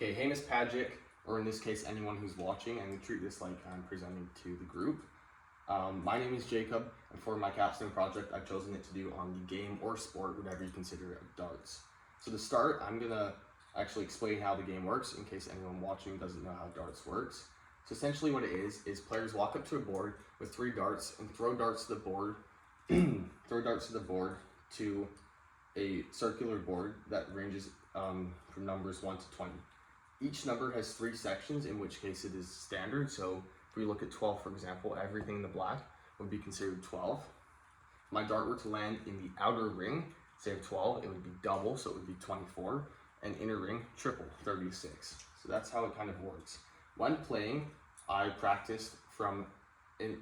Okay, hey Miss Pagic, or in this case anyone who's watching, and we treat this like I'm presenting to the group. My name is Jacob, and for my capstone project, I've chosen it to do on the game or sport, whatever you consider it, darts. So to start, I'm gonna actually explain how the game works in case anyone watching doesn't know how darts works. So essentially what it is players walk up to a board with 3 darts and throw darts to the board, to a circular board that ranges from numbers 1 to 20. Each number has 3 sections, in which case it is standard. So if we look at 12, for example, everything in the black would be considered 12. If my dart were to land in the outer ring, say of 12, it would be double, so it would be 24, and inner ring, triple, 36. So that's how it kind of works. When playing, I practiced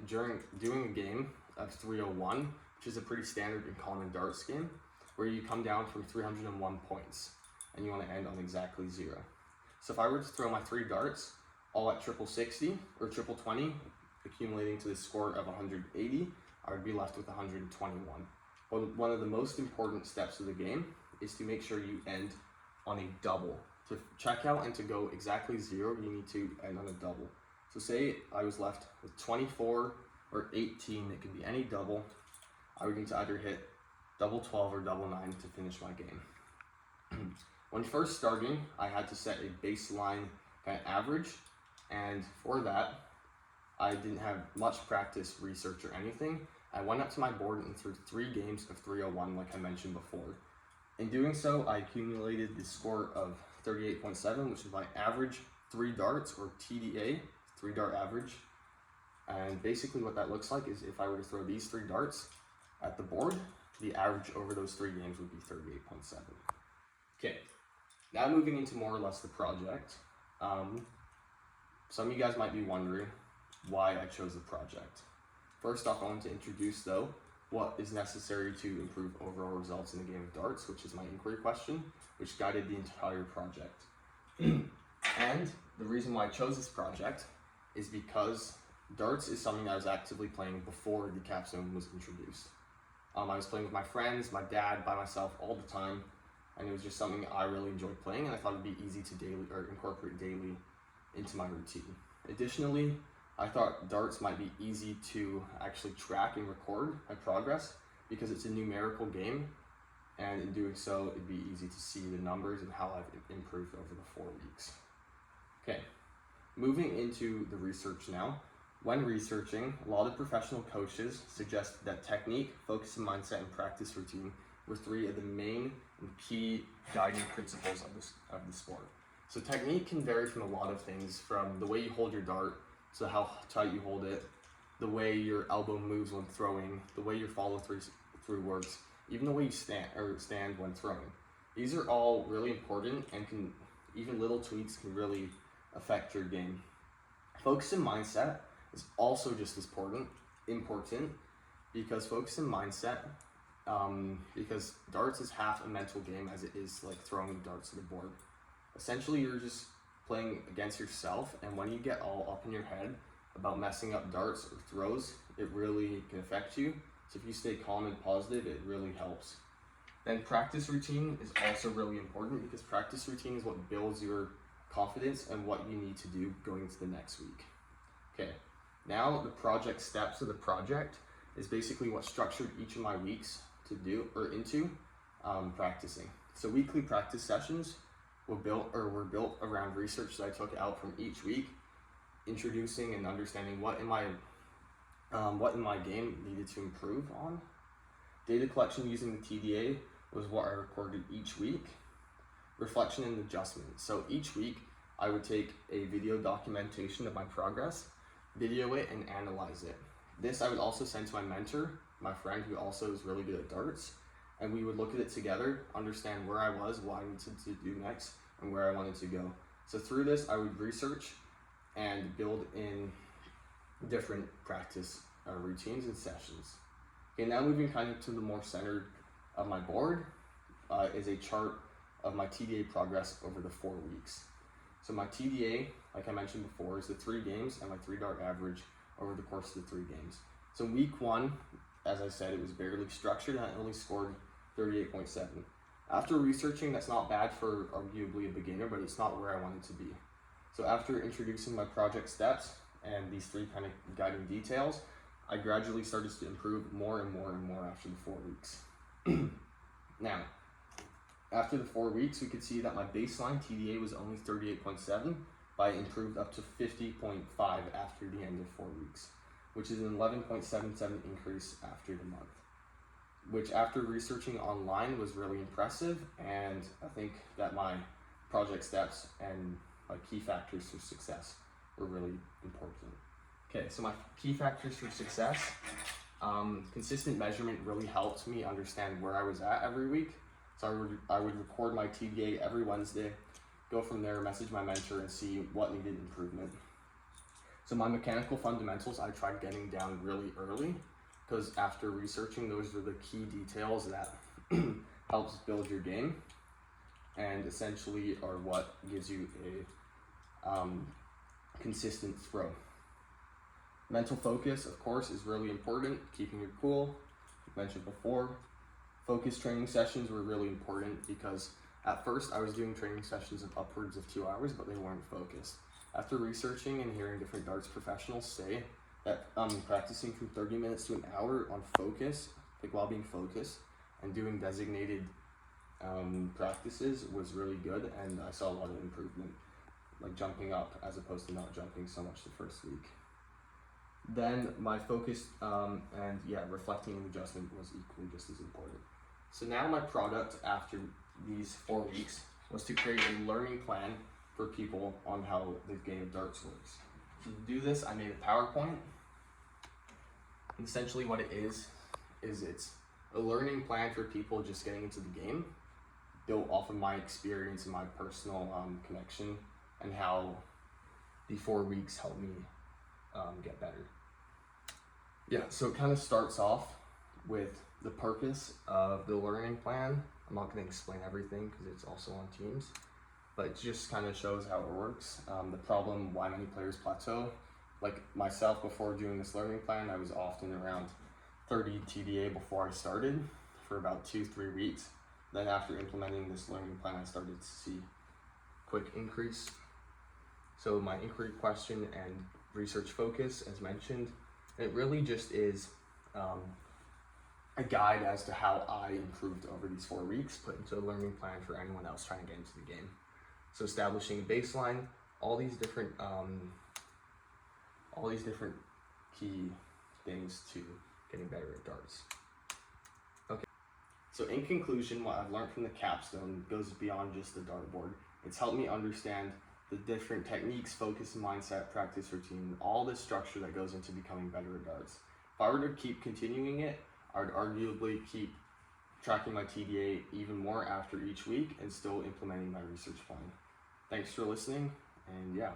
during doing a game of 301, which is a pretty standard and common darts game, where you come down from 301 points, and you want to end on exactly 0. So if I were to throw my 3 darts, all at triple 60 or triple 20, accumulating to the score of 180, I would be left with 121. One of the most important steps of the game is to make sure you end on a double. To check out and to go exactly 0, you need to end on a double. So say I was left with 24 or 18, it could be any double. I would need to either hit double 12 or double 9 to finish my game. When first starting, I had to set a baseline kind of average, and for that, I didn't have much practice, research, or anything. I went up to my board and threw 3 games of 301, like I mentioned before. In doing so, I accumulated the score of 38.7, which is my average 3 darts, or TDA, 3 dart average. And basically what that looks like is if I were to throw these 3 darts at the board, the average over those 3 games would be 38.7. Okay, now moving into more or less the project. Some of you guys might be wondering why I chose the project. First off, I want to introduce though what is necessary to improve overall results in the game of darts, which is my inquiry question, which guided the entire project. And the reason why I chose this project is because darts is something I was actively playing before the capstone was introduced. I was playing with my friends, my dad, by myself all the time, and it was just something I really enjoyed playing, and I thought it'd be easy to incorporate daily into my routine. Additionally, I thought darts might be easy to actually track and record my progress because it's a numerical game, and in doing so, it'd be easy to see the numbers and how I've improved over the 4 weeks. Okay, moving into the research now. When researching, a lot of professional coaches suggest that technique, focus and mindset, and practice routine were 3 of the main and key guiding principles of the sport. So technique can vary from a lot of things, from the way you hold your dart, to how tight you hold it, the way your elbow moves when throwing, the way your follow through works, even the way you stand when throwing. These are all really important, and even little tweaks can really affect your game. Focus and mindset is also just as important because focus and mindset, because darts is half a mental game as it is like throwing darts to the board. Essentially, you're just playing against yourself, and when you get all up in your head about messing up darts or throws, it really can affect you. So if you stay calm and positive, it really helps. Then practice routine is also really important because practice routine is what builds your confidence and what you need to do going into the next week. Okay, now the project steps of the project is basically what structured each of my weeks to do or into practicing. So weekly practice sessions were built around research that I took out from each week, introducing and understanding what in my game needed to improve on. Data collection using the TDA was what I recorded each week. Reflection and adjustment. So each week I would take a video documentation of my progress, video it, and analyze it. This I would also send to my mentor, my friend who also is really good at darts, and we would look at it together, understand where I was, what I needed to do next, and where I wanted to go. So through this, I would research and build in different practice routines and sessions. Okay, now moving kind of to the more center of my board is a chart of my TDA progress over the 4 weeks. So my TDA, like I mentioned before, is the 3 games and my 3 dart average over the course of the 3 games. So week 1, as I said, it was barely structured and I only scored 38.7. After researching, that's not bad for arguably a beginner, but it's not where I wanted to be. So after introducing my project steps and these 3 kind of guiding details, I gradually started to improve more and more and more after the 4 weeks. Now, after the 4 weeks, we could see that my baseline TDA was only 38.7, but I improved up to 50.5 after the end of 4 weeks, which is an 11.77 increase after the month, which after researching online was really impressive, and I think that my project steps and my key factors for success were really important. Okay, so my key factors for success, consistent measurement really helped me understand where I was at every week. So I would record my TDA every Wednesday, go from there, message my mentor, and see what needed improvement. So my mechanical fundamentals, I tried getting down really early, because after researching, those are the key details that helps build your game, and essentially are what gives you a consistent throw. Mental focus, of course, is really important, keeping your cool, like mentioned before. Focus training sessions were really important because at first I was doing training sessions of upwards of 2 hours, but they weren't focused. After researching and hearing different darts professionals say that practicing from 30 minutes to an hour on focus, like while being focused, and doing designated practices was really good, and I saw a lot of improvement, like jumping up as opposed to not jumping so much the first week. Then my focus and reflecting and adjustment was equally just as important. So now my product after these 4 weeks was to create a learning plan for people on how the game of darts works. So to do this, I made a PowerPoint. And essentially what it is it's a learning plan for people just getting into the game, built off of my experience and my personal connection, and how the 4 weeks helped me get better. Yeah, so it kind of starts off with the purpose of the learning plan. I'm not going to explain everything because it's also on Teams, but it just kind of shows how it works. The problem, why many players plateau. Like myself, before doing this learning plan, I was often around 30 TDA before I started for about 2-3 weeks. Then after implementing this learning plan, I started to see quick increase. So my inquiry question and research focus, as mentioned, it really just is a guide as to how I improved over these 4 weeks, put into a learning plan for anyone else trying to get into the game. So establishing a baseline, all these different key things to getting better at darts. Okay. So in conclusion, what I've learned from the Capstone goes beyond just the dartboard. It's helped me understand the different techniques, focus, mindset, practice routine, all this structure that goes into becoming better at darts. If I were to keep continuing it, I would arguably keep tracking my TDA even more after each week and still implementing my research plan. Thanks for listening, and yeah.